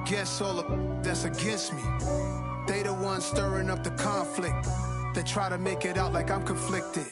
guess all the that's against me. They the ones stirring up the conflict. They try to make it out like I'm conflicted.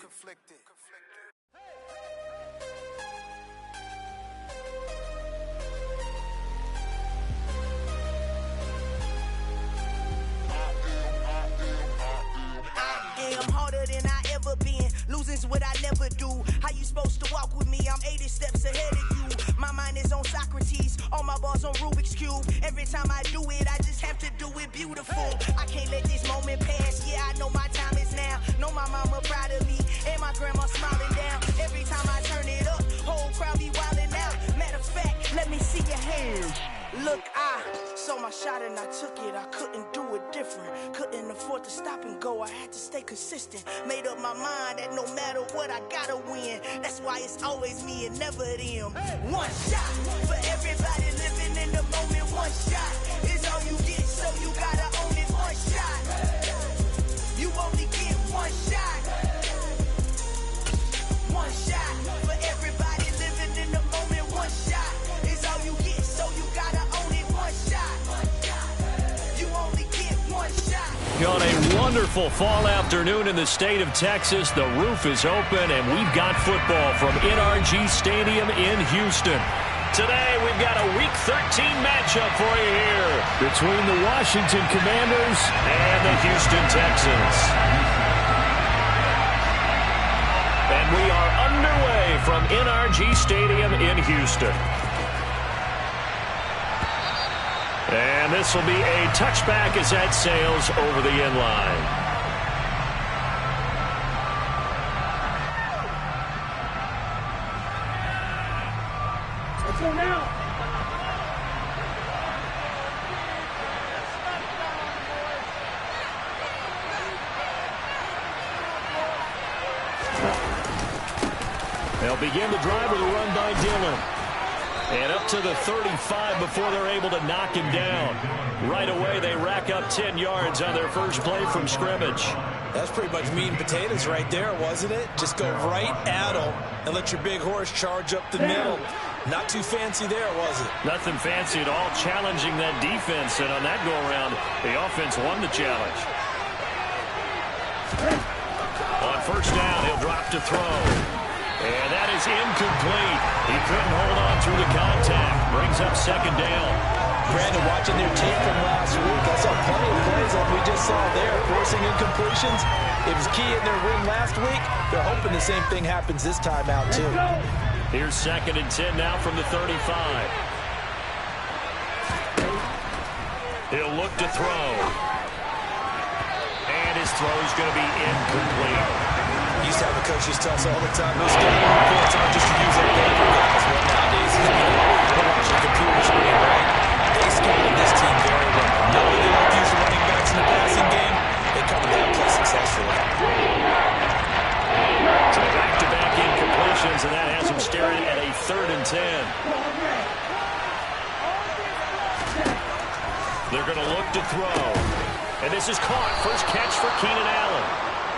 Losing's what I never do. How you supposed to walk with me? I'm 80 steps ahead of you. My mind is on Socrates, all my balls on Rubik's Cube. Every time I do it, I just have to do it beautiful. I can't let this moment pass. Yeah, I know my time is now. Know my mama proud of me, and my grandma smiling down. Every time I turn it up, whole crowd be wildin' out. Matter of fact, let me see your hands. Look, I saw my shot and I took it. I couldn't do it different. Couldn't afford to stop and go. I had to stay consistent. Made up my mind that no matter what, I gotta win. That's why it's always me and never them. One shot for everybody living in the moment. One shot is all you get, so you gotta own it. One shot. You only get one shot. One shot for everybody living in the moment. One shot is all you get, so you gotta own it. One shot. You only get one shot. On a wonderful fall afternoon in the state of Texas, the roof is open, and we've got football from NRG Stadium in Houston. Today, we've got a Week 13 matchup for you here between the Washington Commanders and the Houston Texans. And we are underway from NRG Stadium in Houston. And this will be a touchback as that sails over the end line. Let's go now. They'll begin the drive with a run by Dillon. And up to the 35 before they're able to knock him down. Right away, they rack up 10 yards on their first play from scrimmage. That's pretty much meat and potatoes right there, wasn't it? Just go right at them and let your big horse charge up the middle. Not too fancy there, was it? Nothing fancy at all, challenging that defense. And on that go-around, the offense won the challenge. On first down, he'll drop to throw. And that is incomplete. He couldn't hold on through the contact. Brings up second down. Brandon, watching their tape from last week, I saw plenty of plays like we just saw there, forcing incompletions. It was key in their win last week. They're hoping the same thing happens this time out, too. Here's 2nd and 10 now from the 35. He'll look to throw. And his throw is going to be incomplete. Used to have the coaches tell us all the time, those scouting reports aren't just to use their paper guys. Well, nowadays, we're watching a computer screen, right? They scouted this team very well. Know they like to use running backs in the passing game. They covered that play successfully. So back-to-back incompletions, and that has them staring at a 3rd and 10. They're going to look to throw. And this is caught. First catch for Keenan Allen.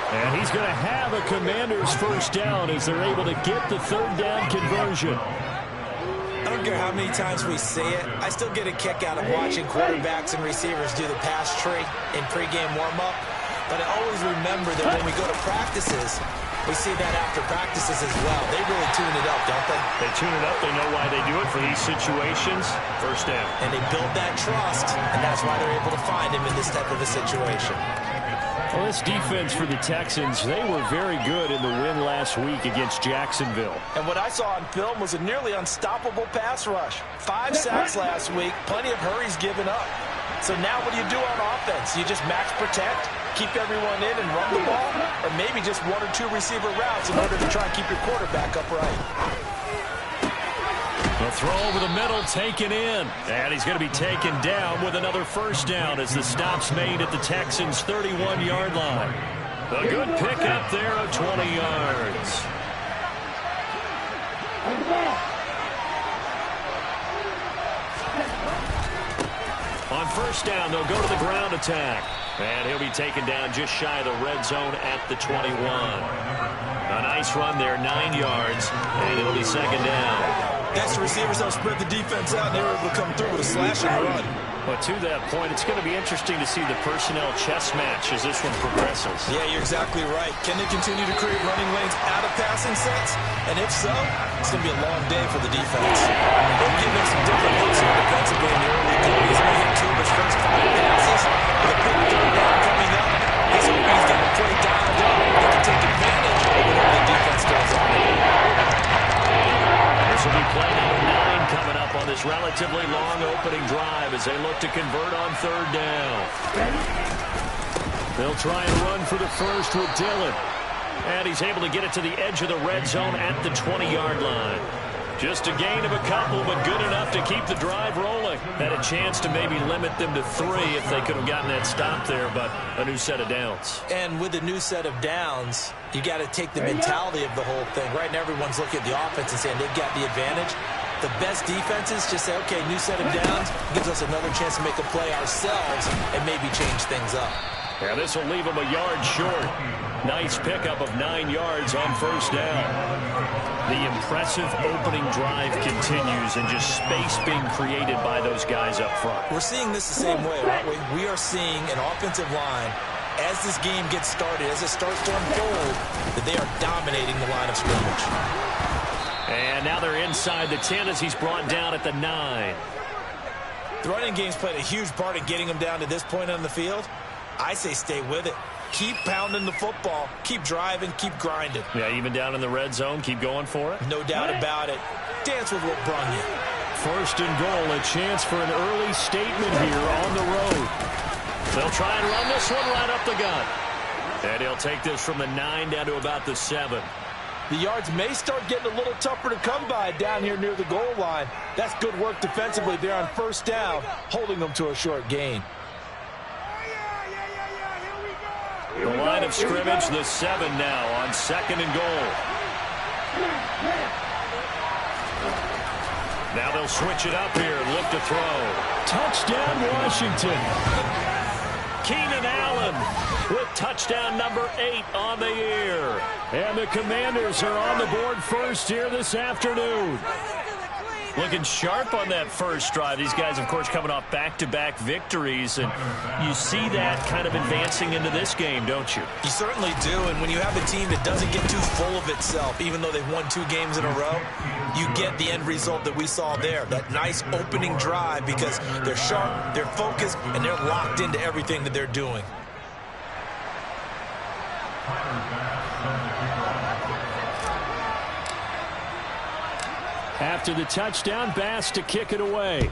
And he's going to have a Commanders first down as they're able to get the 3rd down conversion. I don't care how many times we say it, I still get a kick out of watching quarterbacks and receivers do the pass tree in pregame warm-up. But I always remember that when we go to practices, we see that after practices as well. They really tune it up, don't they? They tune it up. They know why they do it for these situations. First down. And they build that trust, and that's why they're able to find him in this type of a situation. Well, this defense for the Texans, they were very good in the win last week against Jacksonville. And what I saw on film was a nearly unstoppable pass rush. 5 sacks last week, plenty of hurries given up. So now what do you do on offense? You just max protect, keep everyone in and run the ball, or maybe just 1 or 2 receiver routes in order to try and keep your quarterback upright. The throw over the middle, taken in. And he's going to be taken down with another first down as the stop's made at the Texans' 31-yard line. A good pickup there of 20 yards. On first down, they'll go to the ground attack. And he'll be taken down just shy of the red zone at the 21. A nice run there, 9 yards, and it'll be second down. That's the receivers that spread the defense out, and they were able to come through with a slash and run. But to that point, it's going to be interesting to see the personnel chess match as this one progresses. Yeah, you're exactly right. Can they continue to create running lanes out of passing sets? And if so, it's going to be a long day for the defense. They'll give them some different looks here defensively in the early going. He's going to hit 2 of his first 5 passes. With a big third down coming up, he's hoping he's got to play dialed up. They can take advantage of whatever the defense does on him. This will be play number 9 coming up on this relatively long opening drive as they look to convert on 3rd down. They'll try and run for the first with Dillon. And he's able to get it to the edge of the red zone at the 20-yard line. Just a gain of a couple, but good enough to keep the drive rolling. Had a chance to maybe limit them to 3 if they could have gotten that stop there, but a new set of downs. And with a new set of downs, you got to take the mentality of the whole thing. Right now, everyone's looking at the offense and saying they've got the advantage. The best defenses just say, okay, new set of downs gives us another chance to make a play ourselves and maybe change things up. Yeah, this will leave them a yard short. Nice pickup of 9 yards on 1st down. The impressive opening drive continues and just space being created by those guys up front. We're seeing this the same way, aren't we? We are seeing an offensive line, as this game gets started, as it starts to unfold, that they are dominating the line of scrimmage. And now they're inside the 10 as he's brought down at the 9. The running game's played a huge part in getting them down to this point on the field. I say stay with it. Keep pounding the football. Keep driving. Keep grinding. Yeah, even down in the red zone, keep going for it. No doubt about it. Dance with what brung you. 1st and goal, a chance for an early statement here on the road. They'll try and run this one right up the gut. And he'll take this from the 9 down to about the 7. The yards may start getting a little tougher to come by down here near the goal line. That's good work defensively there on 1st down, holding them to a short gain. The line of scrimmage, the 7 now on 2nd and goal. Now they'll switch it up here and look to throw. Touchdown, Washington. Keenan Allen with touchdown number 8 on the year. And the Commanders are on the board first here this afternoon. Looking sharp on that first drive. These guys, of course, coming off back-to-back victories, and you see that kind of advancing into this game, don't you? You certainly do, and when you have a team that doesn't get too full of itself, even though they've won 2 games in a row, you get the end result that we saw there, that nice opening drive, because they're sharp, they're focused, and they're locked into everything that they're doing. After the touchdown, Bass to kick it away.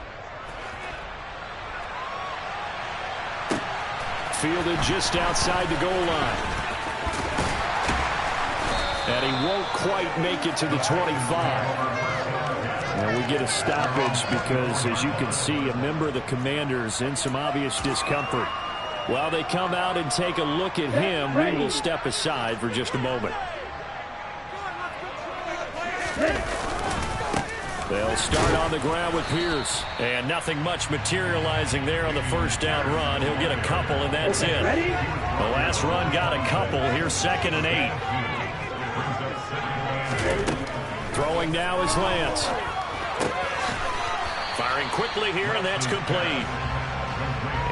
Fielded just outside the goal line. And he won't quite make it to the 25. And we get a stoppage because, as you can see, a member of the Commanders in some obvious discomfort. While they come out and take a look at him, we will step aside for just a moment. They'll start on the ground with Pierce. And nothing much materializing there on the 1st down run. He'll get a couple, and that's it. The last run got a couple. Here's 2nd and 8. Throwing now is Lance. Firing quickly here, and that's complete.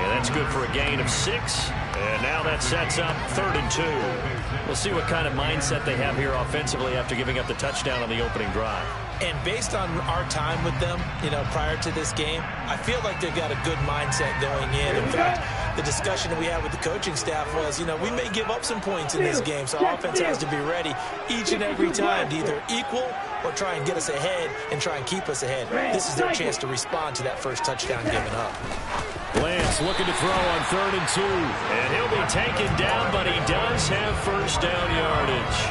And that's good for a gain of 6. And now that sets up 3rd and 2. We'll see what kind of mindset they have here offensively after giving up the touchdown on the opening drive. And based on our time with them, prior to this game, I feel like they've got a good mindset going in. In fact, the discussion that we had with the coaching staff was, we may give up some points in this game, so our offense has to be ready each and every time to either equal or try and get us ahead and try and keep us ahead. This is their chance to respond to that first touchdown given up. Lance looking to throw on 3rd and 2. And he'll be taken down, but he does have 1st down yardage.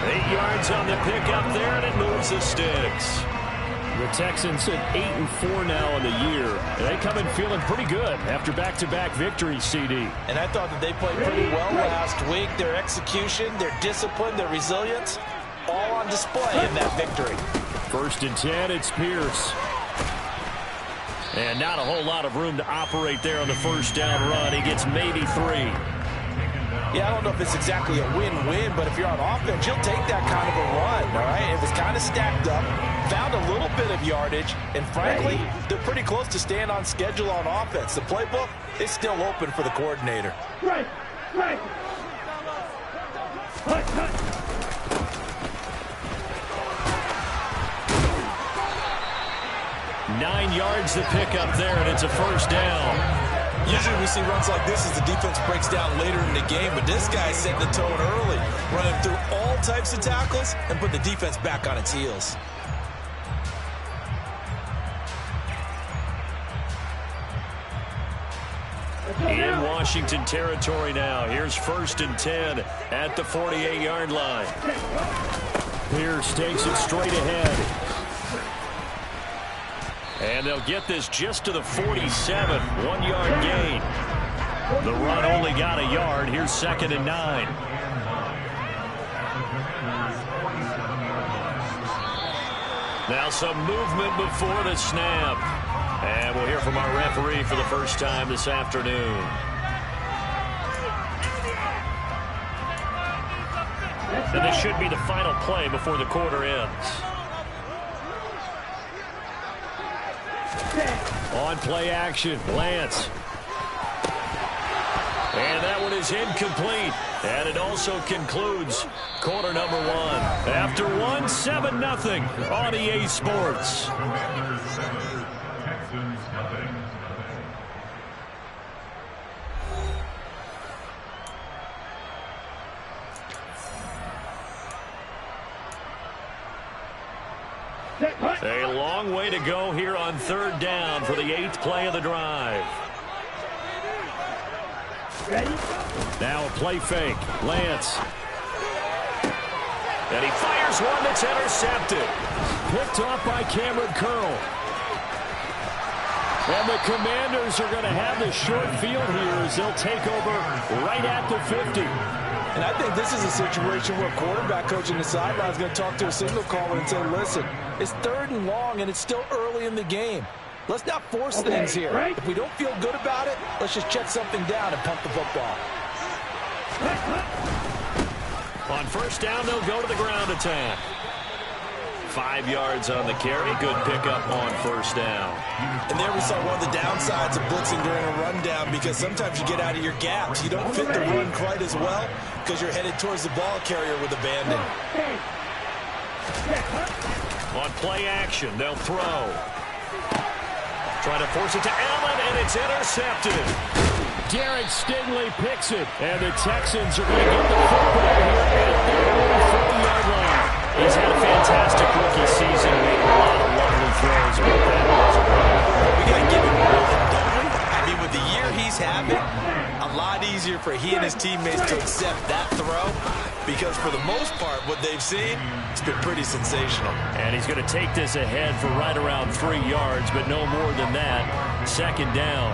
8 yards on the pickup there, and it moves the sticks. The Texans at 8-4 now on the year. They come in feeling pretty good after back-to-back victories, CD. And I thought that they played pretty well last week. Their execution, their discipline, their resilience, all on display in that victory. 1st and 10, it's Pierce. And not a whole lot of room to operate there on the 1st down run. He gets maybe 3. Yeah, I don't know if it's exactly a win-win, but if you're on offense, you'll take that kind of a run, all right? It was kind of stacked up, found a little bit of yardage, and frankly, they're pretty close to staying on schedule on offense. The playbook is still open for the coordinator. Right. 9 yards to pick up there, and it's a first down. Usually we see runs like this as the defense breaks down later in the game, but this guy's setting the tone early, running through all types of tackles and put the defense back on its heels. In Washington territory now. Here's 1st and 10 at the 48-yard line. Pierce takes it straight ahead. And they'll get this just to the 47. 1-yard gain. The run only got a yard. Here's 2nd and 9. Now some movement before the snap. And we'll hear from our referee for the first time this afternoon. And this should be the final play before the quarter ends. On play action, Lance. And that one is incomplete. And it also concludes quarter number 1. After 1, 7-0 on EA Sports. A long way to go here on 3rd down for the 8th play of the drive. Now a play fake. Lance. And he fires one that's intercepted. Picked off by Cameron Curl. And the Commanders are going to have the short field here as they'll take over right at the 50. And I think this is a situation where a quarterback coach on the sideline is going to talk to a signal caller and say, listen, it's 3rd and long and it's still early in the game. Let's not force things here. If we don't feel good about it, let's just check something down and pump the football. On 1st down, they'll go to the ground attack. 5 yards on the carry. Good pickup on 1st down. And there we saw one of the downsides of blitzing during a rundown, because sometimes you get out of your gaps. You don't fit the run quite as well because you're headed towards the ball carrier with abandon. On play action, they'll throw. Trying to force it to Allen, and it's intercepted. Derek Stingley picks it, and the Texans are going to get the football here at their 50-yard line. He's had a fantastic rookie season, made a lot of lovely throws, but that wasn't right. We got to give him credit, don't we? I mean, with the year he's having, a lot easier for he and his teammates to accept that throw, because for the most part, what they've seen, it's been pretty sensational. And he's going to take this ahead for right around 3 yards, but no more than that. 2nd down.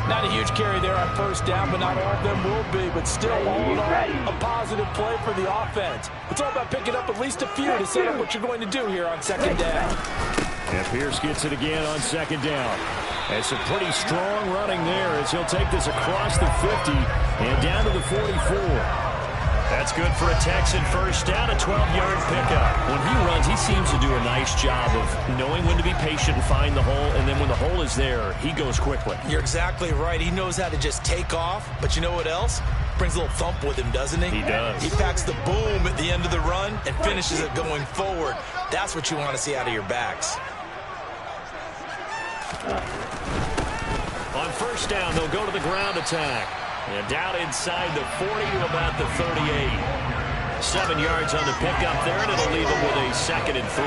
Not a huge carry there on 1st down, but not all of them will be. But still, all in all, a positive play for the offense. It's all about picking up at least a few to set up what you're going to do here on 2nd down. And Pierce gets it again on 2nd down. And some pretty strong running there as he'll take this across the 50 and down to the 44. That's good for a Texan 1st down, a 12-yard pickup. When he runs, he seems to do a nice job of knowing when to be patient and find the hole, and then when the hole is there, he goes quickly. You're exactly right. He knows how to just take off, but you know what else? Brings a little thump with him, doesn't he? He does. He packs the boom at the end of the run and finishes it going forward. That's what you want to see out of your backs. On 1st down, they'll go to the ground attack. And down inside the 40 to about the 38. 7 yards on the pickup there, and it'll leave them with a 2nd and 3.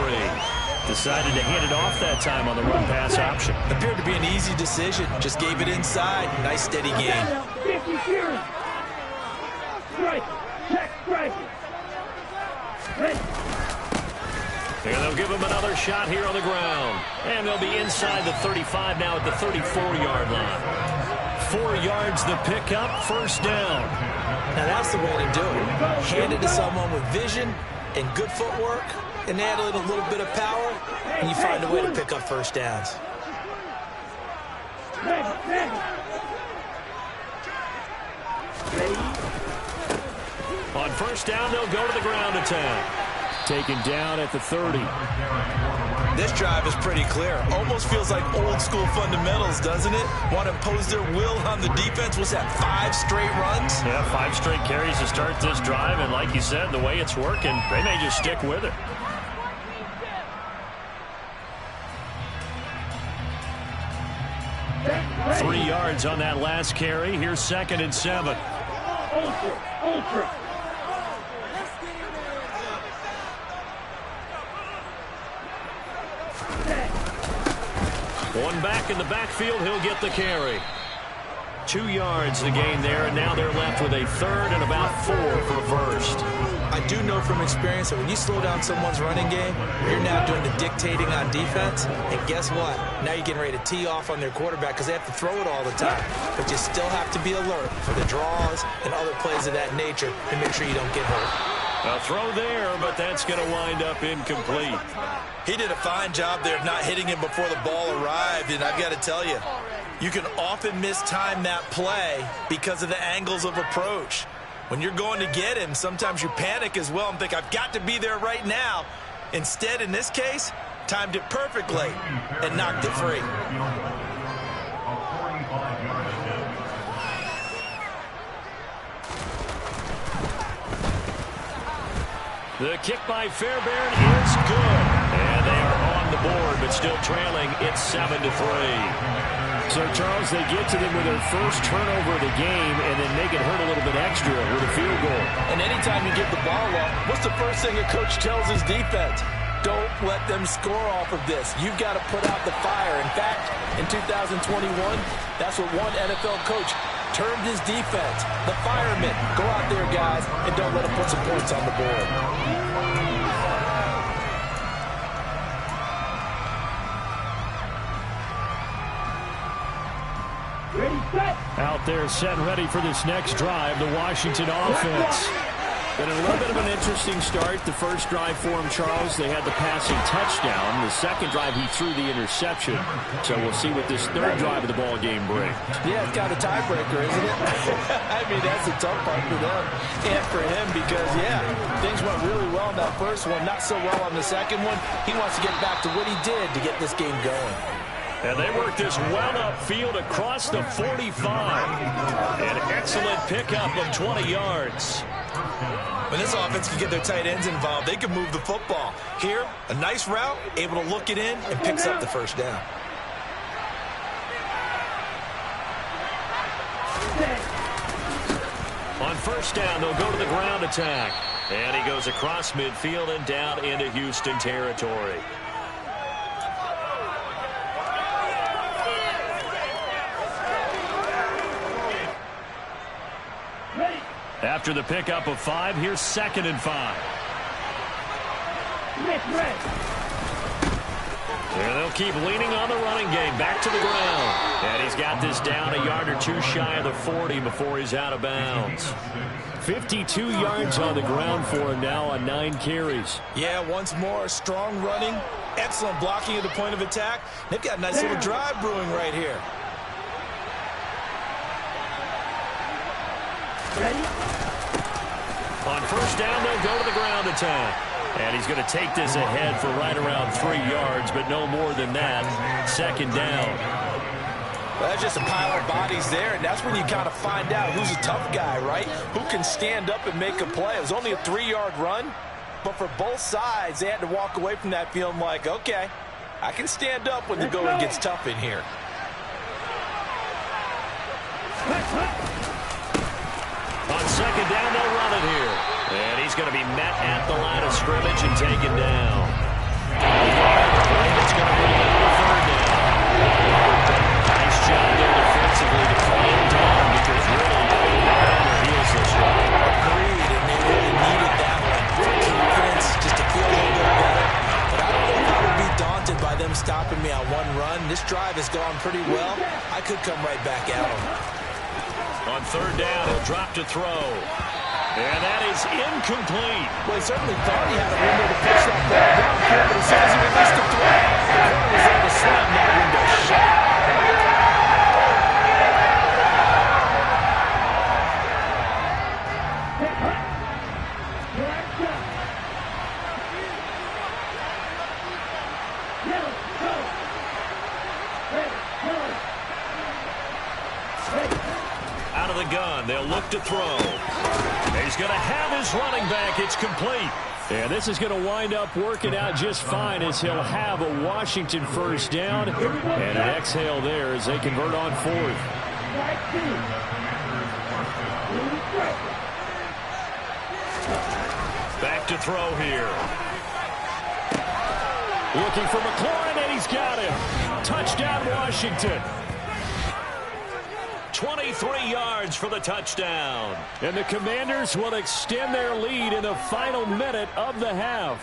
Decided to hand it off that time on the run-pass option. Appeared to be an easy decision. Just gave it inside. Nice, steady gain. 50 here. Strike. Check. Strike. And they'll give him another shot here on the ground. And they'll be inside the 35 now at the 34-yard line. 4 yards the pickup, 1st down. Now that's the way to do it. Hand it to someone with vision and good footwork, and add a little bit of power, and you find a way to pick up 1st downs. On first down, they'll go to the ground attack. Taken down at the 30. This drive is pretty clear. Almost feels like old school fundamentals, doesn't it? Want to impose their will on the defense. Was that 5 straight runs? Yeah, 5 straight carries to start this drive. And like you said, the way it's working, they may just stick with it. Three yards on that last carry. Here's 2nd and 7. Ultra. One back in the backfield, he'll get the carry. 2 yards the gain there, and now they're left with a 3rd and about 4 for a first. I do know from experience that when you slow down someone's running game, you're now doing the dictating on defense. And guess what? Now you're getting ready to tee off on their quarterback because they have to throw it all the time. But you still have to be alert for the draws and other plays of that nature to make sure you don't get hurt. A throw there, but that's going to wind up incomplete. He did a fine job there of not hitting him before the ball arrived, and I've got to tell you, you can often mistime that play because of the angles of approach. When you're going to get him, sometimes you panic as well and think, I've got to be there right now. Instead, in this case, timed it perfectly and knocked it free. The kick by Fairbairn is good. And they are on the board, but still trailing. It's 7-3. So, Charles, they get to them with their first turnover of the game and then make it hurt a little bit extra with a field goal. And anytime you give the ball up, what's the first thing a coach tells his defense? Don't let them score off of this. You've got to put out the fire. In fact, in 2021, that's what one NFL coach termed his defense. The firemen. Go out there, guys, and don't let them put some points on the board. Ready, set. Out there set and ready for this next drive, the Washington offense. Been a little bit of an interesting start. The first drive for him, Charles, they had the passing touchdown. The second drive, he threw the interception. So we'll see what this third drive of the ball game brings. Yeah, it's kind of a tiebreaker, isn't it? I mean, that's the tough part for them and for him because, yeah, things went really well in that first one, not so well on the second one. He wants to get back to what he did to get this game going. And they work this well upfield across the 45. An excellent pickup of 20 yards. When this offense can get their tight ends involved, they can move the football. Here, a nice route, able to look it in, and picks up the first down. On first down, they'll go to the ground attack. And he goes across midfield and down into Houston territory. After the pickup of 5, here's 2nd and 5. And they'll keep leaning on the running game. Back to the ground. And he's got this down a yard or two shy of the 40 before he's out of bounds. 52 yards on the ground for him now on 9 carries. Yeah, once more, strong running, excellent blocking at the point of attack. They've got a nice little drive brewing right here. Ready? On first down, they'll go to the ground attack. And he's going to take this ahead for right around 3 yards, but no more than that. 2nd down. Well, that's just a pile of bodies there, and that's when you kind of find out who's a tough guy, right? Who can stand up and make a play. It was only a 3-yard run, but for both sides, they had to walk away from that feeling like, okay, I can stand up when the going gets tough in here. On 2nd down, they'll run it here. And he's going to be met at the line of scrimmage and taken down. It's going to bring him to 3rd down. Nice job there defensively to calm down because really they're on their heels this drive. Agreed, and they really needed that one for confidence, just to feel a little bit better. But I don't know if I would be daunted by them stopping me on one run. This drive has gone pretty well. I could come right back at them. On 3rd down, he'll drop to throw. And that is incomplete. Well, he certainly thought he had a window to push that ball downfield, but as soon as he released the throw, the corner was able to slam that window shut. Out of the gun, they'll look to throw. He's going to have his running back. It's complete. And this is going to wind up working out just fine as he'll have a Washington first down. And an exhale there as they convert on fourth. Back to throw here. Looking for McLaurin, and he's got him. Touchdown, Washington. 23 yards for the touchdown. And the Commanders will extend their lead in the final minute of the half.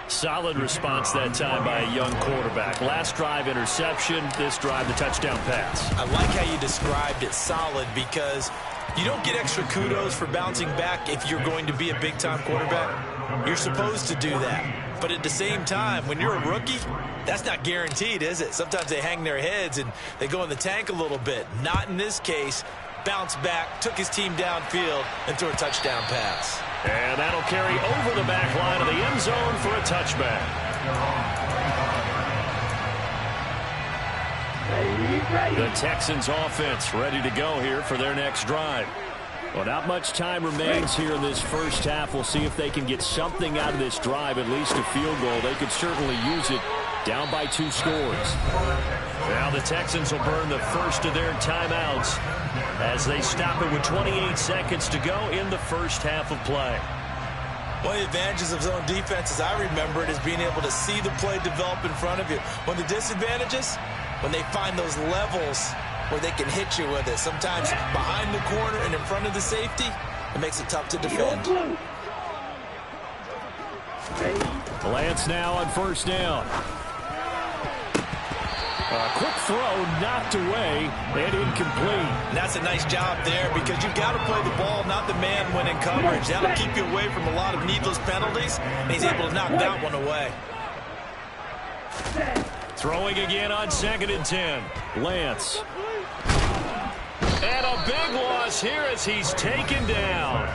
Solid response that time by a young quarterback. Last drive, interception. This drive, the touchdown pass. I like how you described it, solid, because you don't get extra kudos for bouncing back if you're going to be a big-time quarterback. You're supposed to do that. But at the same time, when you're a rookie, that's not guaranteed, is it? Sometimes they hang their heads and they go in the tank a little bit. Not in this case. Bounced back, took his team downfield, and threw a touchdown pass. And that'll carry over the back line of the end zone for a touchback. The Texans offense ready to go here for their next drive. Well, not much time remains here in this first half. We'll see if they can get something out of this drive, at least a field goal. They could certainly use it down by 2 scores. Now the Texans will burn the first of their timeouts as they stop it with 28 seconds to go in the first half of play. One of the advantages of zone defense, as I remember it, is being able to see the play develop in front of you. One of the disadvantages, when they find those levels where they can hit you with it. Sometimes behind the corner and in front of the safety, it makes it tough to defend. Lance now on first down. A quick throw knocked away and incomplete. And that's a nice job there because you've got to play the ball, not the man when in coverage. That'll keep you away from a lot of needless penalties, and he's able to knock that one away. Throwing again on 2nd and 10. Lance. And a big loss here as he's taken down.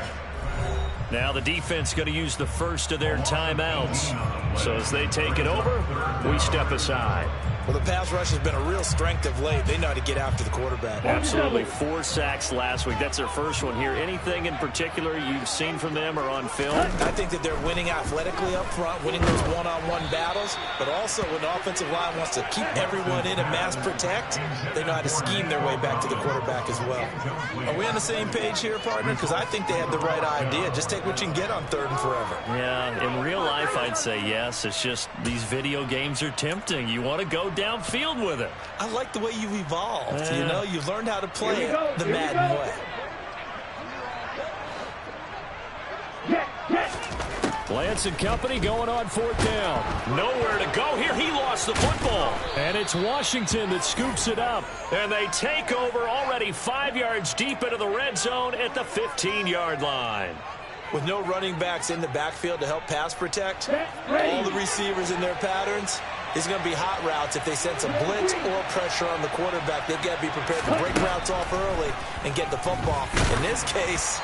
Now the defense going to use the first of their timeouts. So as they take it over, we step aside. Well, the pass rush has been a real strength of late. They know how to get after the quarterback. Absolutely. 4 sacks last week. That's their first one here. Anything in particular you've seen from them or on film? I think that they're winning athletically up front, winning those one-on-one battles, but also when the offensive line wants to keep everyone in and mass protect, they know how to scheme their way back to the quarterback as well. Are we on the same page here, partner? Because I think they have the right idea. Just take what you can get on 3rd and forever. Yeah, in real life, I'd say yes. It's just these video games are tempting. You want to go downfield with it. I like the way you've evolved. You know, you've learned how to play the Madden way. Lance and company going on 4th down. Nowhere to go here. He lost the football. And it's Washington that scoops it up. And they take over already 5 yards deep into the red zone at the 15-yard line. With no running backs in the backfield to help pass protect, all the receivers in their patterns, it's going to be hot routes if they sense a blitz or pressure on the quarterback. They've got to be prepared to break routes off early and get the football. In this case,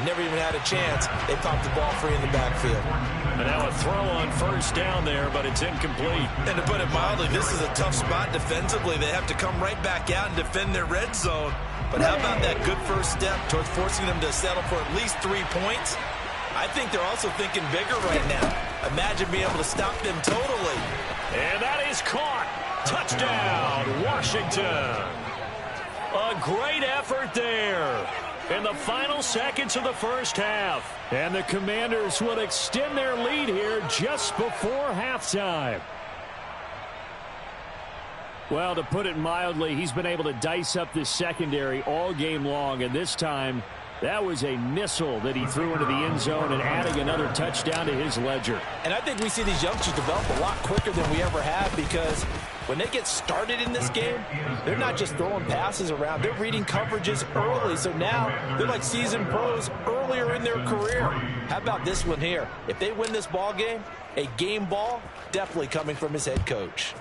never even had a chance. They popped the ball free in the backfield. And now a throw on first down there, but it's incomplete. And to put it mildly, this is a tough spot defensively. They have to come right back out and defend their red zone. But how about that good first step towards forcing them to settle for at least 3 points? I think they're also thinking bigger right now. Imagine being able to stop them totally. And that is caught. Touchdown, Washington. A great effort there in the final seconds of the first half. And the Commanders will extend their lead here just before halftime. Well, to put it mildly, he's been able to dice up this secondary all game long, and this time that was a missile that he threw into the end zone and adding another touchdown to his ledger. And I think we see these youngsters develop a lot quicker than we ever have because when they get started in this game, they're not just throwing passes around. They're reading coverages early. So now they're like seasoned pros earlier in their career. How about this one here? If they win this ball game, a game ball definitely coming from his head coach.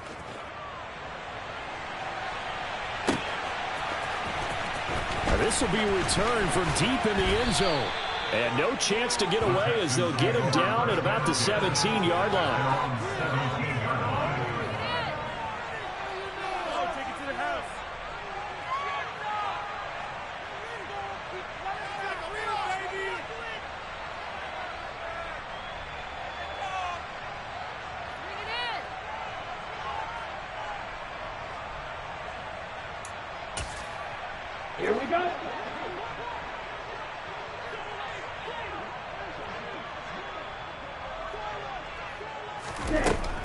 This will be a return from deep in the end zone. And no chance to get away as they'll get him down at about the 17-yard line. Here we go.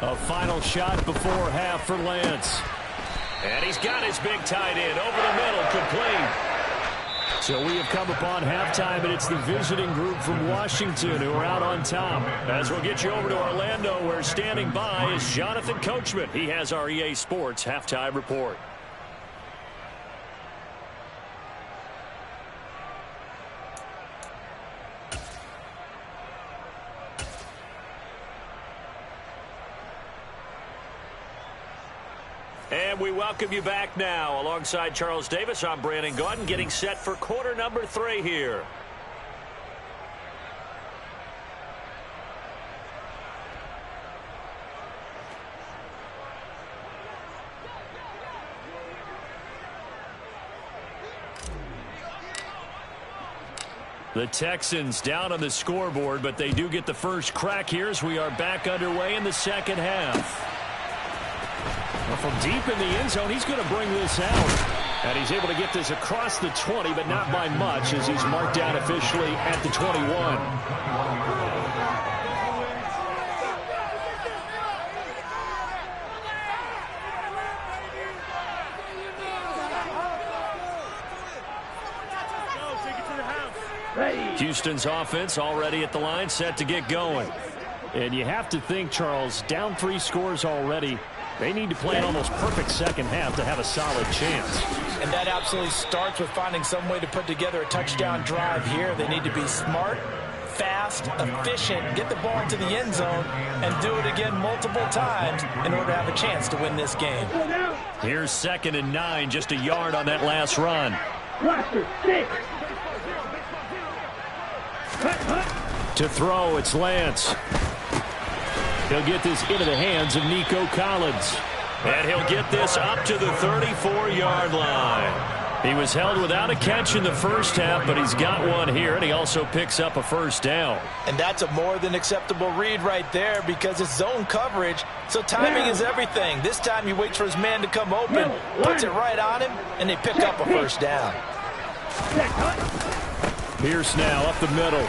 A final shot before half for Lance. And he's got his big tight end over the middle, complete. So we have come upon halftime, and it's the visiting group from Washington who are out on top. As we'll get you over to Orlando, where standing by is Jonathan Coachman. He has our EA Sports halftime report. And we welcome you back now. Alongside Charles Davis, I'm Brandon Gaudin, getting set for quarter number 3 here. The Texans down on the scoreboard, but they do get the first crack here as we are back underway in the second half. Well, from deep in the end zone, he's going to bring this out. And he's able to get this across the 20, but not by much, as he's marked down officially at the 21. Houston's offense already at the line, set to get going. And you have to think, Charles, down 3 scores already. They need to play an almost perfect second half to have a solid chance. And that absolutely starts with finding some way to put together a touchdown drive here. They need to be smart, fast, efficient, get the ball into the end zone, and do it again multiple times in order to have a chance to win this game. Here's 2nd and 9, just a yard on that last run. To throw, it's Lance. He'll get this into the hands of Nico Collins. And he'll get this up to the 34-yard line. He was held without a catch in the first half, but he's got one here, and he also picks up a first down. And that's a more than acceptable read right there, because it's zone coverage, so timing is everything. This time he waits for his man to come open, puts it right on him, and they pick up a first down. Pierce now up the middle.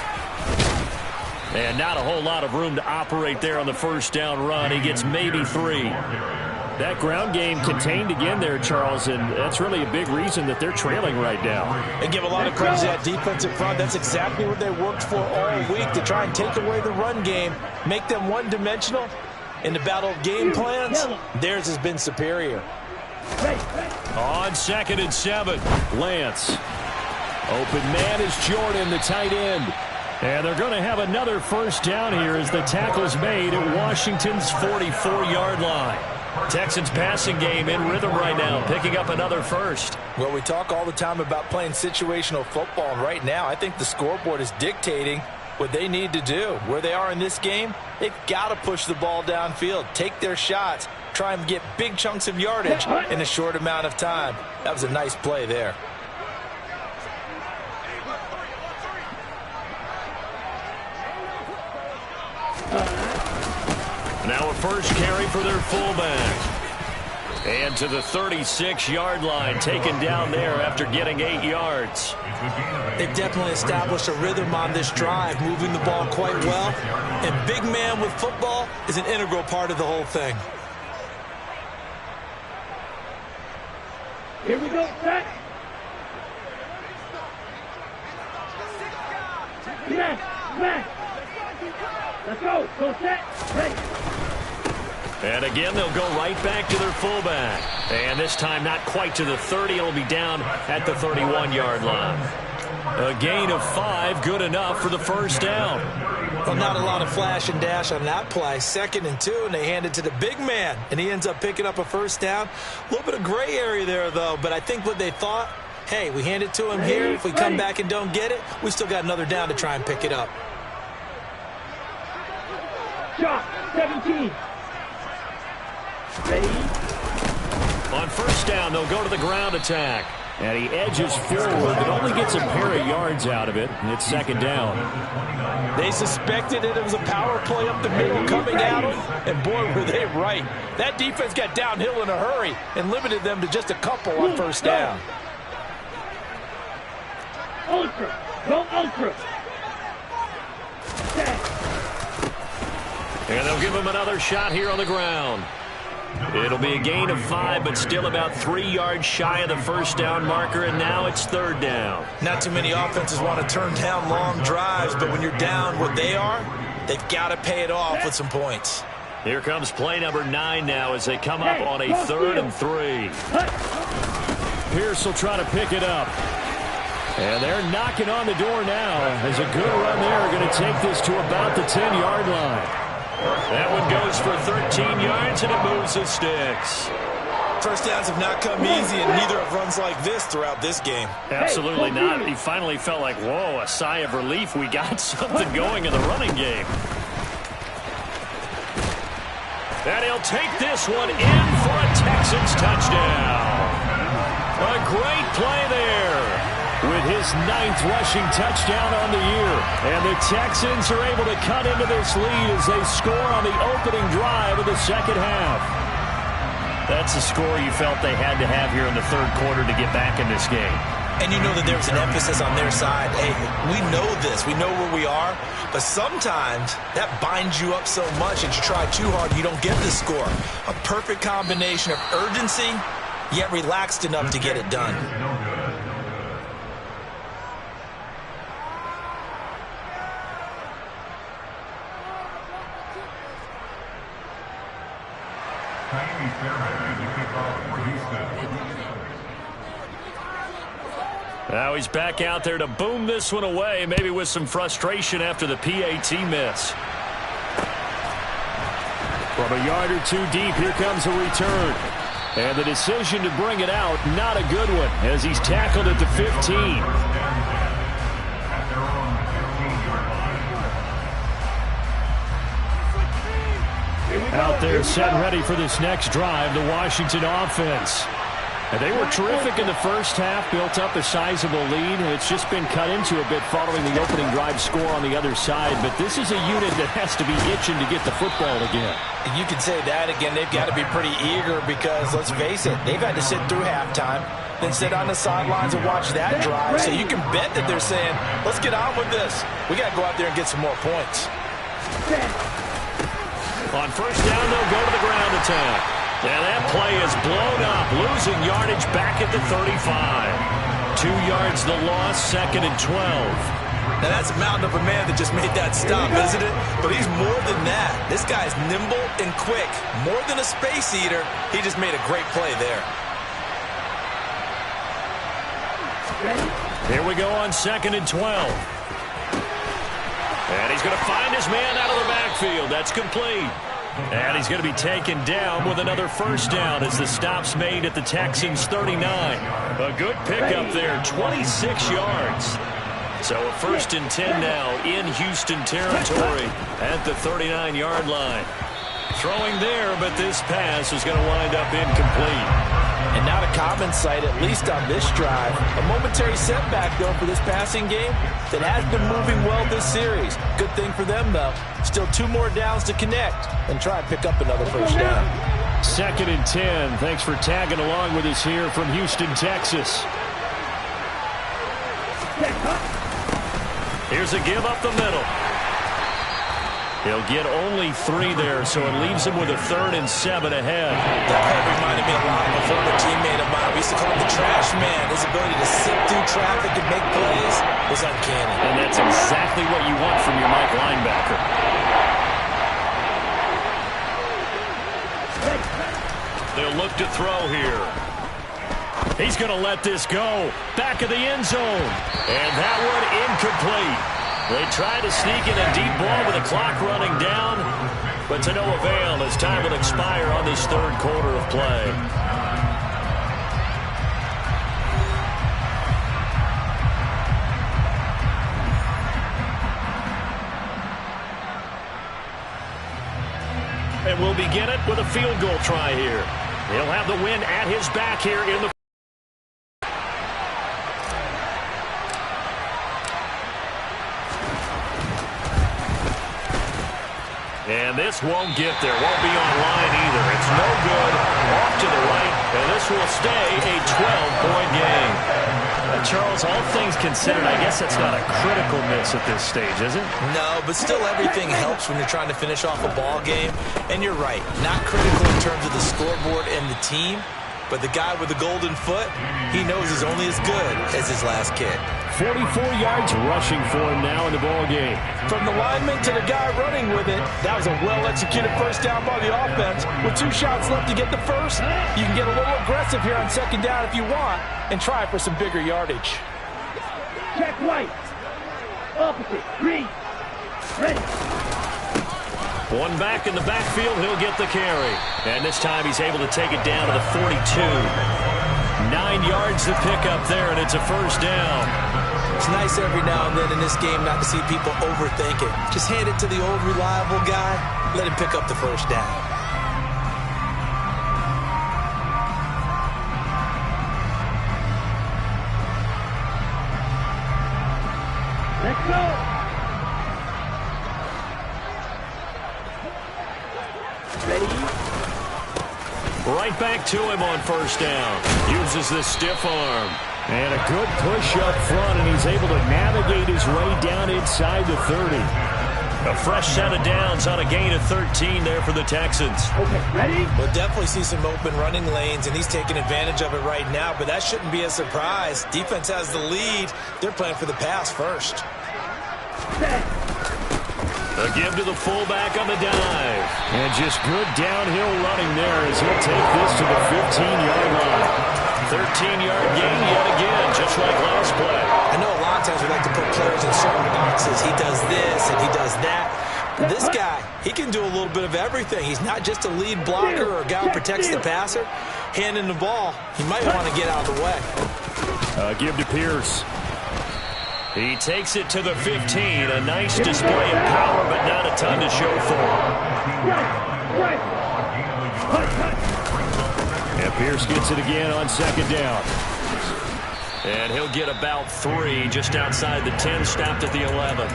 And not a whole lot of room to operate there on the first down run. He gets maybe 3. That ground game contained again there, Charles, and that's really a big reason that they're trailing right now. And give a lot of credit to that defensive front. That's exactly what they worked for all week, to try and take away the run game, make them one-dimensional. In the battle of game plans, theirs has been superior. On 2nd and 7, Lance. Open man is Jordan, the tight end. And they're going to have another first down here as the tackle's made at Washington's 44-yard line. Texans passing game in rhythm right now, picking up another first. Well, we talk all the time about playing situational football, and right now I think the scoreboard is dictating what they need to do. Where they are in this game, they've got to push the ball downfield, take their shots, try and get big chunks of yardage in a short amount of time. That was a nice play there. Now a first carry for their fullback. And to the 36-yard line, taken down there after getting 8 yards. They've definitely established a rhythm on this drive, moving the ball quite well. And big man with football is an integral part of the whole thing. Here we go, set. Back. Let's go. Go set. Ready. And again, they'll go right back to their fullback. And this time not quite to the 30. It'll be down at the 31-yard line. A gain of 5, good enough for the first down. Well, not a lot of flash and dash on that play. 2nd and 2, and they hand it to the big man. And he ends up picking up a first down. A little bit of gray area there, though. But I think what they thought, hey, we hand it to him here. If we come back and don't get it, we still got another down to try and pick it up. Shot, 17. Ready. On first down, they'll go to the ground attack. And he edges forward, but only gets a pair of yards out of it. And it's 2nd down. They suspected it was a power play up the middle coming at them. And boy, were they right. That defense got downhill in a hurry and limited them to just a couple on first down. ultra. Go ultra. Set. And they'll give him another shot here on the ground. It'll be a gain of 5, but still about 3 yards shy of the first down marker, and now it's third down. Not too many offenses want to turn down long drives, but when you're down what they are, they've got to pay it off with some points. Here comes play number 9 now as they come up on a 3rd and 3. Pierce will try to pick it up. And they're knocking on the door now as a good run there going to take this to about the 10-yard line. That one goes for 13 yards, and it moves the sticks. First downs have not come easy, and neither have runs like this throughout this game. Absolutely not. He finally felt like, whoa, a sigh of relief. We got something going in the running game. And he'll take this one in for a Texans touchdown. A great play there with his 9th rushing touchdown on the year. And the Texans are able to cut into this lead as they score on the opening drive of the second half. That's a score you felt they had to have here in the third quarter to get back in this game. And you know that there was an emphasis on their side. Hey, we know this. We know where we are. But sometimes that binds you up so much that you try too hard, you don't get the score. A perfect combination of urgency, yet relaxed enough to get it done. Now he's back out there to boom this one away, maybe with some frustration after the PAT miss. From a yard or two deep, here comes a return. And the decision to bring it out, not a good one, as he's tackled at the 15. Out there set and ready for this next drive, the Washington offense. And they were terrific in the first half, built up a sizable lead. It's just been cut into a bit following the opening drive score on the other side. But this is a unit that has to be itching to get the football again. You can say that again. They've got to be pretty eager because, let's face it, they've had to sit through halftime, then sit on the sidelines and watch that drive. So you can bet that they're saying, let's get on with this. We got to go out there and get some more points. On first down, they'll go to the ground attack. And that play is blown up, losing yardage back at the 35. 2 yards the loss, 2nd and 12. Now that's a mountain of a man that just made that stop, isn't it? But he's more than that. This guy's nimble and quick. More than a space eater, he just made a great play there. Here we go on 2nd and 12. And he's going to find his man out of the backfield. That's complete. And he's going to be taken down with another first down as the stop's made at the Texans' 39. A good pickup there, 26 yards. So a 1st and 10 now in Houston territory at the 39-yard line. Throwing there, but this pass is going to wind up incomplete. And not a common sight, at least on this drive. A momentary setback, though, for this passing game that has been moving well this series. Good thing for them, though. Still 2 more downs to connect and try and pick up another first down. 2nd and 10. Thanks for tagging along with us here from Houston, Texas. Here's a give up the middle. He'll get only 3 there, so it leaves him with a 3rd and 7 ahead. That play reminded me a lot of a former teammate of mine. We used to call him the trash man. His ability to sit through traffic and make plays was uncanny. And that's exactly what you want from your Mike linebacker. They'll look to throw here. He's going to let this go. Back of the end zone. And that one incomplete. They try to sneak in a deep ball with the clock running down, but to no avail as time will expire on this 3rd quarter of play. And we'll begin it with a field goal try here. He'll have the win at his back here in the and this won't get there. Won't be on line either. It's no good. Off to the right. And this will stay a 12-point game. Charles, all things considered, I guess that's not a critical miss at this stage, is it? No, but still everything helps when you're trying to finish off a ball game. And you're right, not critical in terms of the scoreboard and the team, but the guy with the golden foot, he knows he's only as good as his last kick. 44 yards rushing for him now in the ball game. From the lineman to the guy running with it, that was a well-executed first down by the offense. With 2 shots left to get the first, you can get a little aggressive here on second down if you want and try for some bigger yardage. Check right. Opposite. Green. Ready. One back in the backfield, he'll get the carry. And this time he's able to take it down to the 42. 9 yards to pick up there, and it's a first down. It's nice every now and then in this game not to see people overthink it. Just hand it to the old reliable guy, let him pick up the first down. Let's go. Ready. Right back to him on first down. Uses the stiff arm. And a good push up front, and he's able to navigate his way down inside the 30. A fresh set of downs on a gain of 13 there for the Texans. Okay, ready? We'll definitely see some open running lanes, and he's taking advantage of it right now, but that shouldn't be a surprise. Defense has the lead. They're playing for the pass first. A give to the fullback on the dive. And just good downhill running there as he'll take this to the 15-yard line. 13-yard gain yet again, just like last play. I know a lot of times we like to put players in certain boxes. He does this and he does that. But this guy, he can do a little bit of everything. He's not just a lead blocker or a guy who protects the passer. Handing the ball, he might want to get out of the way. Give to Pierce. He takes it to the 15. A nice display of power, but not a ton to show for him. And Pierce gets it again on second down. And he'll get about 3 just outside the 10, stopped at the 11.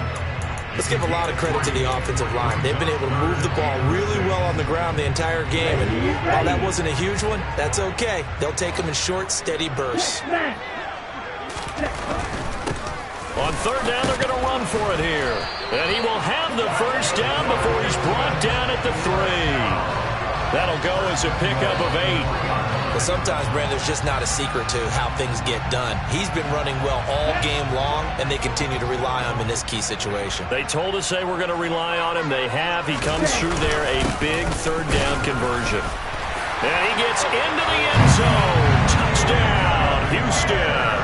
Let's give a lot of credit to the offensive line. They've been able to move the ball really well on the ground the entire game. And while that wasn't a huge one, that's okay. They'll take them in short, steady bursts. On third down, they're going to run for it here. And he will have the first down before he's brought down at the 3. That'll go as a pickup of 8. But sometimes, Brandon, there's just not a secret to how things get done. He's been running well all game long, and they continue to rely on him in this key situation. They told us they were going to rely on him. They have. He comes through there, a big third down conversion. And he gets into the end zone. Touchdown, Houston.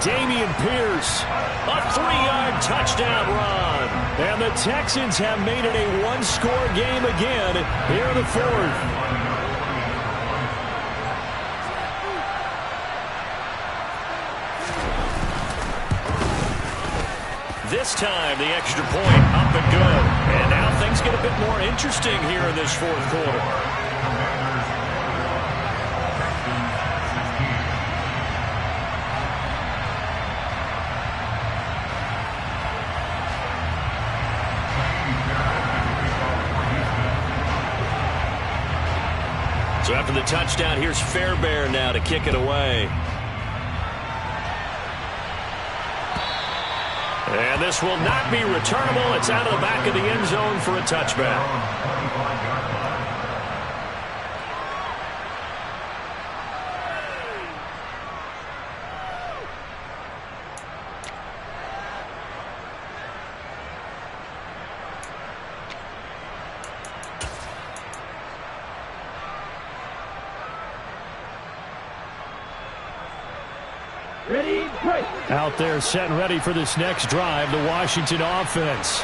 Damian Pierce, a 3-yard touchdown run. And the Texans have made it a one-score game again here in the 4th. This time, the extra point up and good. And now things get a bit more interesting here in this 4th quarter. So after the touchdown, here's Fairbairn now to kick it away. And this will not be returnable. It's out of the back of the end zone for a touchback. Out there set and ready for this next drive, the Washington offense.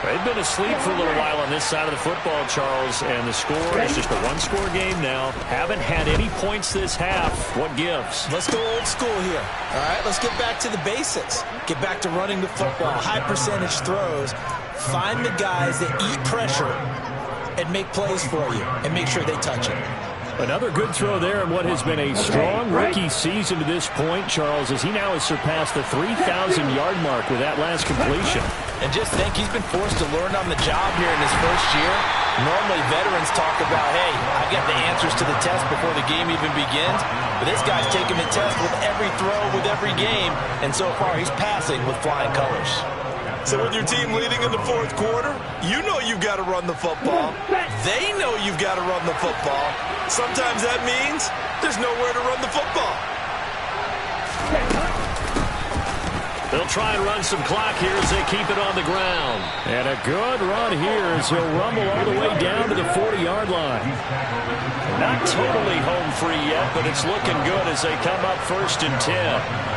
They've been asleep for a little while on this side of the football, Charles, and the score is just a one-score game now. Haven't had any points this half. What gives? Let's go old school here. All right, let's get back to the basics. Get back to running the football, high percentage throws. Find the guys that eat pressure and make plays for you and make sure they touch it. Another good throw there in what has been a strong rookie season to this point, Charles, as he now has surpassed the 3,000-yard mark with that last completion. And just think, he's been forced to learn on the job here in his first year. Normally, veterans talk about, hey, I've got the answers to the test before the game even begins. But this guy's taking the test with every throw, with every game. And so far, he's passing with flying colors. So with your team leading in the fourth quarter, you know you've got to run the football. They know you've got to run the football. Sometimes that means there's nowhere to run the football. They'll try and run some clock here as they keep it on the ground. And a good run here as he'll rumble all the way down to the 40-yard line. Not totally home free yet, but it's looking good as they come up 1st and 10.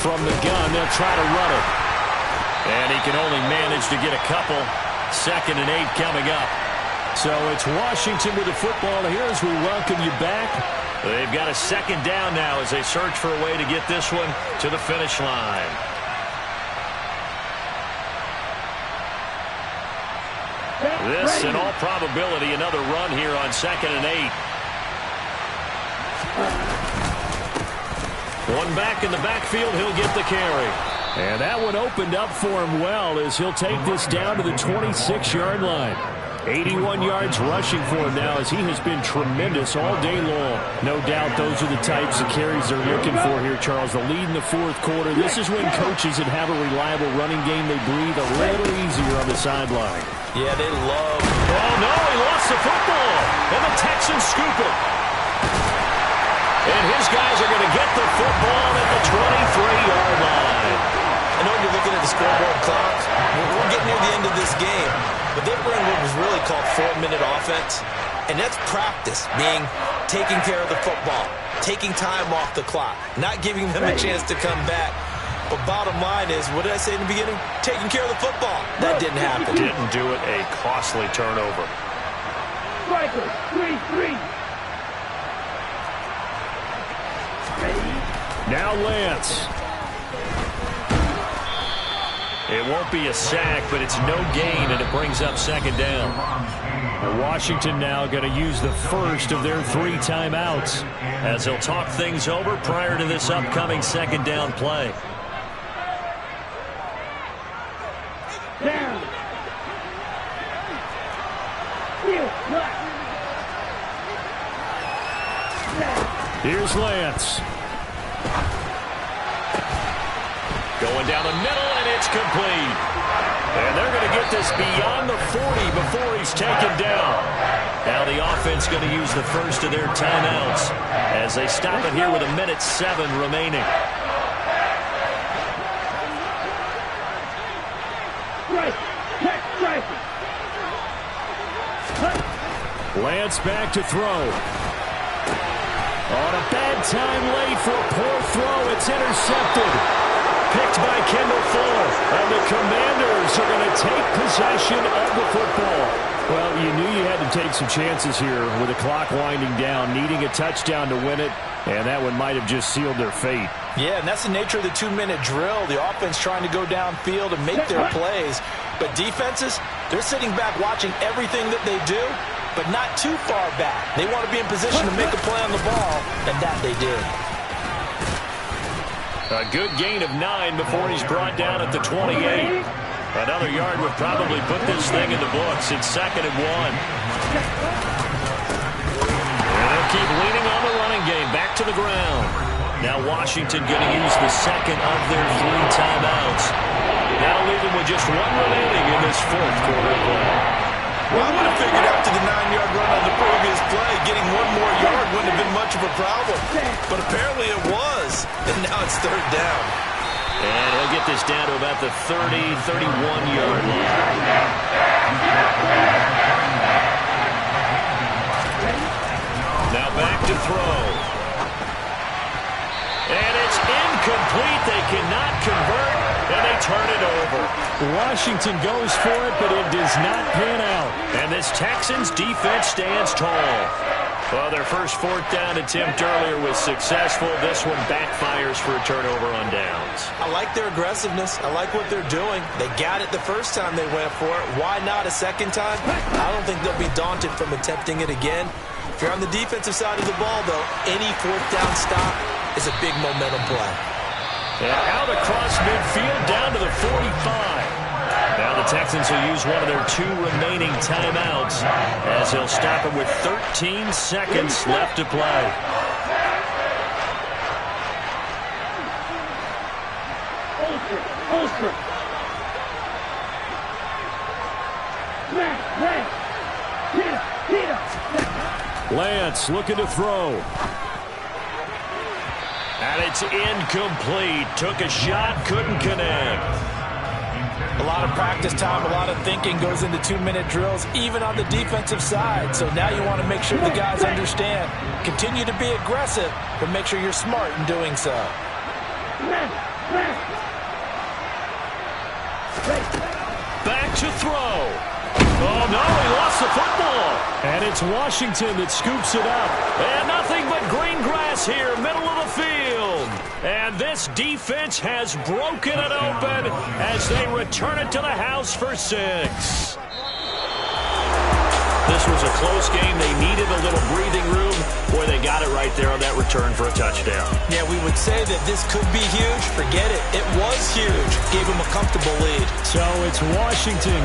From the gun, they'll try to run it. And he can only manage to get a couple. 2nd and 8 coming up. So it's Washington with the football here as we welcome you back. They've got a 2nd down now as they search for a way to get this one to the finish line. This, in all probability, another run here on 2nd and 8. One back in the backfield, he'll get the carry. And that one opened up for him well as he'll take this down to the 26-yard line. 81 yards rushing for him now as he has been tremendous all day long. No doubt those are the types of carries they're looking for here, Charles. The lead in the fourth quarter. This is when coaches that have a reliable running game, they breathe a little easier on the sideline. Yeah, they love. Oh, no, he lost the football. And the Texans scoop it. And his guys are going to get the football at the 23-yard line. I know you're looking at the scoreboard clock. We're getting near the end of this game. But they bring what was really called 4-minute offense. And that's practice, being taking care of the football, taking time off the clock, not giving them a chance to come back. But bottom line is, what did I say in the beginning? Taking care of the football. That didn't happen. Didn't do it. A costly turnover. Striker, 3-3. Now Lance. It won't be a sack, but it's no gain, and it brings up 2nd down. And Washington now going to use the first of their 3 timeouts as they'll talk things over prior to this upcoming 2nd down play. Down. Here's Lance. Going down the middle, and it's complete. And they're going to get this beyond the 40 before he's taken down. Now the offense going to use the first of their timeouts as they stop it here with 1:07 remaining. Lance back to throw. On a bad time late for a poor throw. It's intercepted. Picked by Kendall Fuller. And the Commanders are going to take possession of the football. Well, you knew you had to take some chances here with the clock winding down, needing a touchdown to win it, and that one might have just sealed their fate. Yeah, and that's the nature of the 2-minute drill. The offense trying to go downfield and make their plays. But defenses, they're sitting back watching everything that they do, but not too far back. They want to be in position to make a play on the ball, and that they did. A good gain of 9 before he's brought down at the 28. Another yard would probably put this thing in the books. It's 2nd and 1. And they'll keep leaning on the running game. Back to the ground. Now Washington going to use the second of their 3 timeouts. Now leaving with just 1 remaining in this fourth quarter play. Well, I would have figured after the 9-yard run on the previous play, getting 1 more yard wouldn't have been much of a problem. But apparently it was. And now it's 3rd down. And he'll get this down to about the 30, 31-yard line. Now back to throw. And it's incomplete. They cannot convert, and they turn it over. Washington goes for it, but it does not pan out. And this Texans defense stands tall. Well, their first 4th down attempt earlier was successful. This one backfires for a turnover on downs. I like their aggressiveness. I like what they're doing. They got it the first time they went for it. Why not a second time? I don't think they'll be daunted from attempting it again. If you're on the defensive side of the ball, though, any 4th down stop is a big momentum play. Yeah, out across midfield, down to the 45. Now the Texans will use one of their 2 remaining timeouts as they'll stop it with 13 seconds left to play. Ulster. Lance looking to throw. And it's incomplete. Took a shot, couldn't connect. A lot of practice time, a lot of thinking goes into 2-minute drills, even on the defensive side. So now you want to make sure the guys understand. Continue to be aggressive, but make sure you're smart in doing so. Back to throw. Oh, no, he lost the football. And it's Washington that scoops it up. And nothing but green grass here, middle of the field. And this defense has broken it open as they return it to the house for 6. This was a close game. They needed a little breathing room. Boy, they got it right there on that return for a touchdown. Yeah, we would say that this could be huge. Forget it. It was huge. Gave them a comfortable lead. So it's Washington